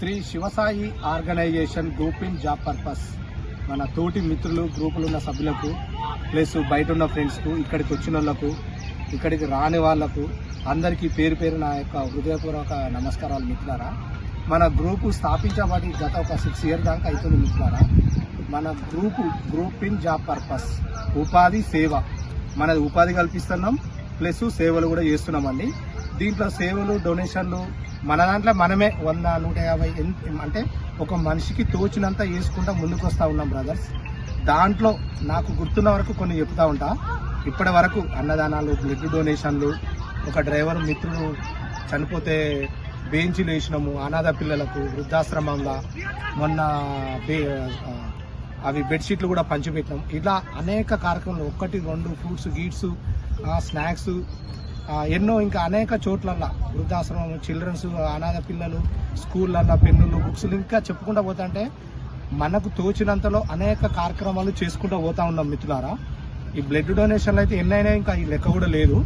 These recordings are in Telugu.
Shri Shivasai organisation group in job purpose మన తోటి మిత్రులు గ్రూపులు ఉన్న సభ్యులకు ప్లస్ బయట ఉన్న ఫ్రెండ్స్కు ఇక్కడికి వచ్చిన వాళ్ళకు ఇక్కడికి రాని వాళ్లకు అందరికీ పేరు పేరు నా యొక్క హృదయపూర్వక నమస్కారాలు మిత్రులారా. మన గ్రూపు స్థాపించబడి గత ఒక 6 years దాకా అవుతుంది మిత్రులారా. మన గ్రూప్ ఇన్ జాబ్ పర్పస్ ఉపాధి సేవ, మనది ఉపాధి కల్పిస్తున్నాం ప్లస్ సేవలు కూడా చేస్తున్నామండి. దీంట్లో సేవలు డొనేషన్లు మన దాంట్లో మనమే 100-150 అంటే ఒక మనిషికి తోచినంత వేసుకుంటా ముందుకు వస్తూ ఉన్నాం బ్రదర్స్. దాంట్లో నాకు గుర్తున్న వరకు కొన్ని చెప్తా ఉంటా. ఇప్పటి వరకు అన్నదానాలు, బ్లడ్ డొనేషన్లు, ఒక డ్రైవర్ మిత్రుడు చనిపోతే బెంచీలు వేసినాము, అనాథ పిల్లలకు వృద్ధాశ్రమంలో మొన్న అవి బెడ్షీట్లు కూడా పంచిపెట్టినాం. ఇలా అనేక కార్యక్రమాలు 1-2 ఫ్రూట్స్ గీట్స్ స్నాక్స్ ఎన్నో ఇంకా అనేక చోట్లల్లో వృద్ధాశ్రమం, చిల్డ్రన్స్, అనాథ పిల్లలు, స్కూళ్ళల్లో పెన్నులు, బుక్స్లు ఇంకా చెప్పుకుంటూ పోతుంటే మనకు తోచినంతలో అనేక కార్యక్రమాలు చేసుకుంటూ పోతా ఉన్నాం మిత్రులారా. ఈ బ్లడ్ డొనేషన్లు అయితే ఎన్నైనా ఇంకా ఈ లెక్క కూడా లేదు.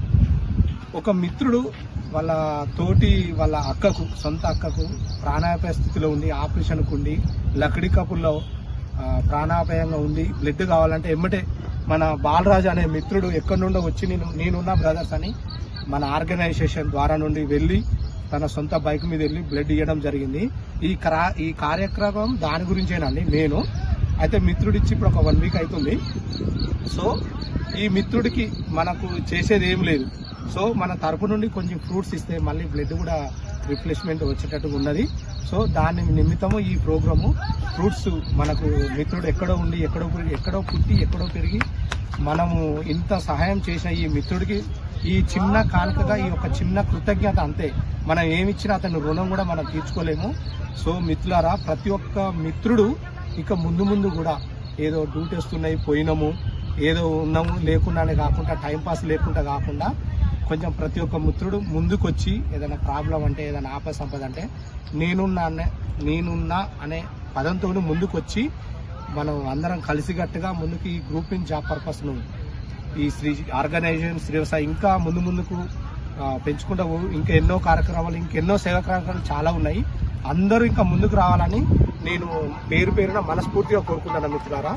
ఒక మిత్రుడు వాళ్ళ అక్కకు, సొంత అక్కకు ప్రాణాపాయ స్థితిలో ఉండి, ఆపరేషన్కు ఉండి, లకడీ కపుల్లో ప్రాణాపాయంగా ఉంది, బ్లడ్ కావాలంటే ఎమ్మటే మన బాలరాజు అనే మిత్రుడు ఎక్కడి నుండో వచ్చి నేనున్నా బ్రదర్స్ అని మన ఆర్గనైజేషన్ ద్వారా నుండి వెళ్ళి తన సొంత బైక్ మీద వెళ్ళి బ్లడ్ ఇవ్వడం జరిగింది. ఈ కార్యక్రమం దాని గురించేనండి. నేను అయితే మిత్రుడిచ్చి ఇప్పుడు ఒక 1 week అవుతుంది. సో ఈ మిత్రుడికి మనకు చేసేది ఏం లేదు. సో మన తరపు నుండి కొంచెం ఫ్రూట్స్ ఇస్తే మళ్ళీ బ్లడ్ కూడా రిప్లేస్మెంట్ వచ్చేటట్టుగా ఉన్నది. సో దాని నిమిత్తము ఈ ప్రోగ్రాము ఫ్రూట్స్ మనకు మిత్రుడు ఎక్కడో ఉండి ఎక్కడో పుట్టి ఎక్కడో పెరిగి మనము ఇంత సహాయం చేసిన ఈ మిత్రుడికి ఈ చిన్న కానుకగా ఈ ఒక చిన్న కృతజ్ఞత అంతే. మనం ఏమిచ్చినా అతని రుణం కూడా మనం తీర్చుకోలేము. సో మిత్రులారా, ప్రతి ఒక్క మిత్రుడు ఇక ముందు కూడా ఏదో డ్యూటీ వస్తున్నాయి పోయినాము, ఏదో ఉన్నాము లేకుండానే కాకుండా, టైంపాస్ లేకుండా కాకుండా కొంచెం ప్రతి ఒక్క మిత్రుడు ముందుకొచ్చి ఏదైనా ప్రాబ్లం అంటే, ఏదైనా ఆపద సంపద అంటే నేనున్నా అనే పదంతో ముందుకొచ్చి మనం అందరం కలిసికట్టుగా ముందుకు ఈ గ్రూప్ ఇన్ జాబ్ పర్పస్ను ఈ శ్రీ ఆర్గనైజేషన్ శ్రీవసాయి ఇంకా ముందుకు పెంచుకుంటూ ఇంకా ఎన్నో కార్యక్రమాలు, ఇంకెన్నో సేవా కార్యక్రమాలు చాలా ఉన్నాయి. అందరూ ఇంకా ముందుకు రావాలని నేను పేరున మనస్ఫూర్తిగా కోరుకుంటున్నాను మిత్రులారా.